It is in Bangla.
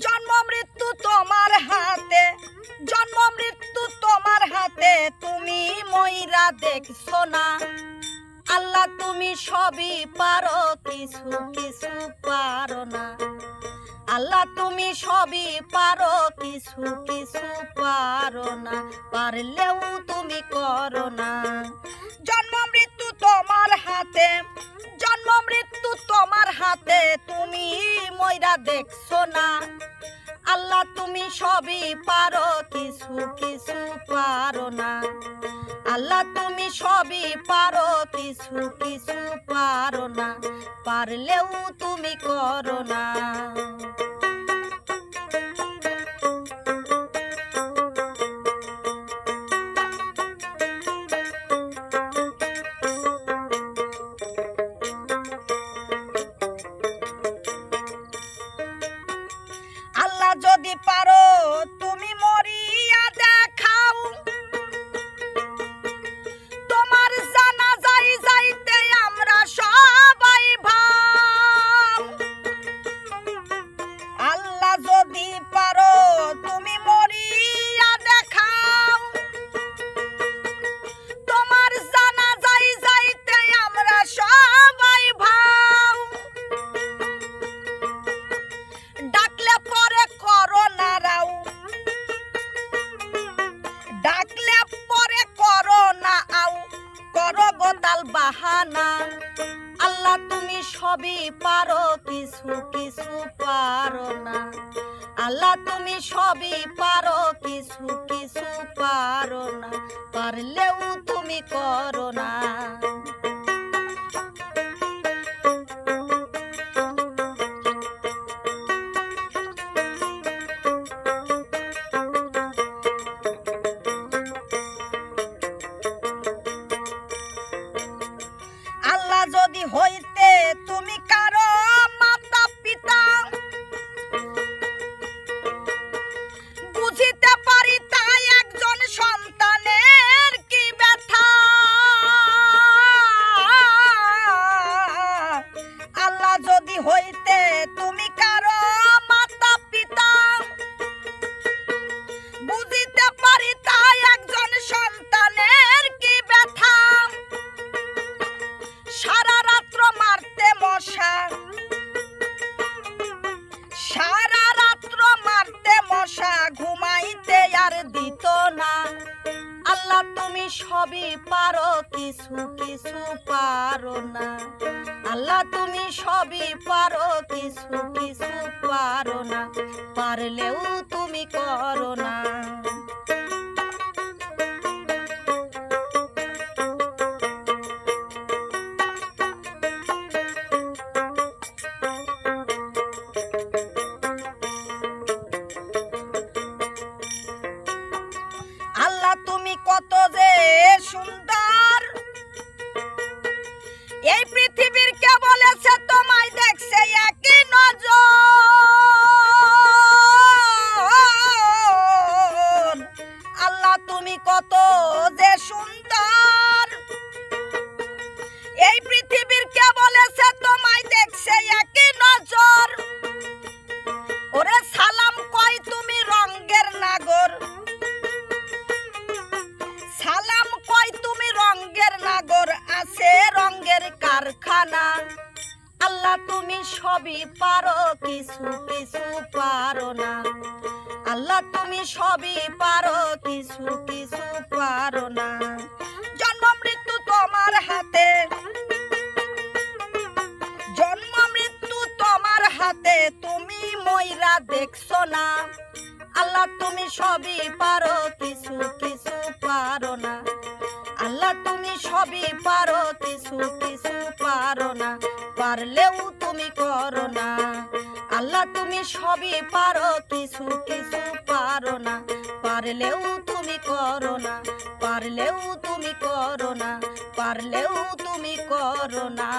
জন্ম মৃত্যু তোমার হাতে, জন্ম মৃত্যু তোমার হাতে, তুমি মইরা দেখছো না। আল্লাহ তুমি সবই পারো, কিছু কিছু পারো না। আল্লাহ তুমি সবই পারো, কিছু কিছু পারো না। পারলেও তুমি করো না। জন্ম মৃত্যু তোমার হাতে, জন্ম মৃত্যু তোমার হাতে, তুমি মইরা দেখছো না। আল্লাহ তুমি সবই পারো, কিছু কিছু পারো না। আল্লাহ তুমি সবই পারো, কিছু কিছু পারো না। পারলেও তুমি করো না। আল্লাহ যদি পারো তুমি মরিয়া দেখাও, তোমার জানাজায় যাইতে আমরা সবাই ভাব। আল্লাহ যদি পারো তুমি মরিয়া দেখাও, তোমার জানাজায় যাইতে আমরা সবাই ভাব। ডাকলে পরে করো না রাও, ডাকলে পরে করো না আও, করো গোদাল বাহানা। আল্লাহ তুমি সবই পারো, কিছু কিছু পারো না। আল্লাহ তুমি সবই পারো, কিছু কিছু পারো না। পারলেও তুমি করো না। আল্লাহ যদি হইতে তুমি কারো মাতা পিতা, বুঝিতে পারি তাই একজন সন্তানের কি ব্যথা। আল্লাহ যদি হইতে তুমি কারো মাতা পিতা, বুঝিতে পারি তাই একজন সন্তানের কি ব্যথা। সারা রাত্র মারতে মশা, সারা রাত্র মারতে মশা, ঘুমাইতে আর দিত না। আল্লাহ তুমি সবই পারো, কিছু কিছু পারো না। আল্লাহ তুমি সবই পারো, কিছু কিছু পারো না। পারলেও তুমি করো না। আল্লাহ তুমি কত যে সুন্দর, এই পৃথিবীর কে বলেছে তোমায় দেখছে একই নজর। আল্লাহ তুমি কত যে সুন্দর, এই পৃথিবীর কে বলেছে তোমায় দেখছে একই নজর। ওরে সালাম কই তুমি রঙ্গের নাগর, সালাম কই তুমি রঙ্গের নাগর, আছে রঙ্গের কারখানা। আল্লাহ তুমি সবই পারো, কিছু কিছু পারো না। আল্লাহ তুমি সবই পারো, কিছু কিছু পারো না। জন্ম মৃত্যু তোমার হাতে, জন্ম মৃত্যু তোমার হাতে, তুমি মইরা দেখছো না। আল্লাহ তুমি সবই পারো, কিছু কিছু পারো না। আল্লাহ তুমি সবই পারো, কিছু কিছু পারো না। পারলেও তুমি করো না। আল্লাহ তুমি সবই পারো, কিছু কিছু পারো না। পারলেও তুমি করো না। পারলেও তুমি করো না। পারলেও তুমি করো না।